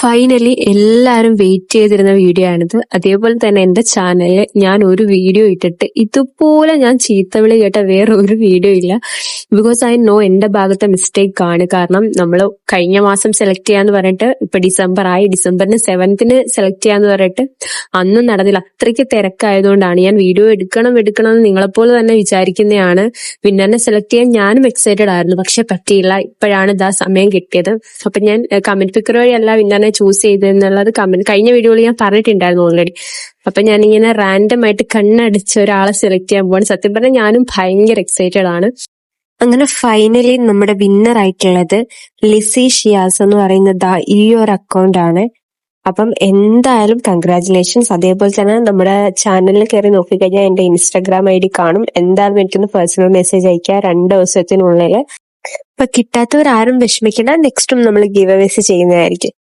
Finally എല്ലാരും wait ചെയ്തിരുന്ന video ആണിത്. അതേപോലെ തന്നെ എന്റെ ചാനലിൽ ഞാൻ ഒരു വീഡിയോ ഇട്ടിട്ട് ഇതുപോലെ ഞാൻ ചീത്തവിളി കേട്ട വേറെ ഒരു വീഡിയോ ഇല്ല. ബിക്കോസ് ഐ നോ എന്റെ ഭാഗത്തെ മിസ്റ്റേക്ക് ആണ്. കാരണം നമ്മൾ കഴിഞ്ഞ മാസം സെലക്ട് ചെയ്യാന്ന് പറഞ്ഞിട്ട് ഇപ്പൊ ഡിസംബർ ആയി, ഡിസംബറിന് 7th സെലക്ട് ചെയ്യാന്ന് പറഞ്ഞിട്ട് അന്നും നടന്നില്ല. അത്രയ്ക്ക് തിരക്കായതുകൊണ്ടാണ്. ഞാൻ വീഡിയോ എടുക്കണം എന്ന് നിങ്ങളെപ്പോലെ തന്നെ വിചാരിക്കുന്നതാണ്. വിന്നറിനെ സെലക്ട് ചെയ്യാൻ ഞാനും എക്സൈറ്റഡ് ആയിരുന്നു, പക്ഷെ പറ്റിയില്ല. ഇപ്പോഴാണ് ഇതാ സമയം കിട്ടിയത്. അപ്പൊ ഞാൻ കമന്റ് പിക്കർ വഴിയല്ല വിന്നറിനെ ചൂസ് ചെയ്തെന്നുള്ളത് കഴിഞ്ഞ വീഡിയോയിൽ ഞാൻ പറഞ്ഞിട്ടുണ്ടായിരുന്നു ഓൾറെഡി. അപ്പൊ ഞാനിങ്ങനെ റാൻഡം ആയിട്ട് കണ്ണടിച്ച് ഒരാളെ സെലക്ട് ചെയ്യാൻ പോവാണ്. സത്യം പറഞ്ഞാൽ ഞാനും ഭയങ്കര എക്സൈറ്റഡ് ആണ്. അങ്ങനെ ഫൈനലി നമ്മുടെ വിന്നർ ആയിട്ടുള്ളത് ലിസി ഷിയാസ് എന്ന് പറയുന്നത് ഈ ഒരു അക്കൗണ്ട് ആണ്. അപ്പം എന്തായാലും കൺഗ്രാറ്റുലേഷൻസ്. അതേപോലെ തന്നെ നമ്മുടെ ചാനലിൽ കയറി നോക്കിക്കഴിഞ്ഞാൽ എന്റെ ഇൻസ്റ്റാഗ്രാം ID കാണും. എന്തായാലും എനിക്കൊന്ന് പേഴ്സണൽ മെസ്സേജ് അയക്കുക 2 ദിവസത്തിനുള്ളിൽ. അപ്പൊ കിട്ടാത്തവരാരും വിഷമിക്കേണ്ട, നെക്സ്റ്റും നമ്മൾ ഗിവ് അവേസ് ചെയ്യുന്നതായിരിക്കും.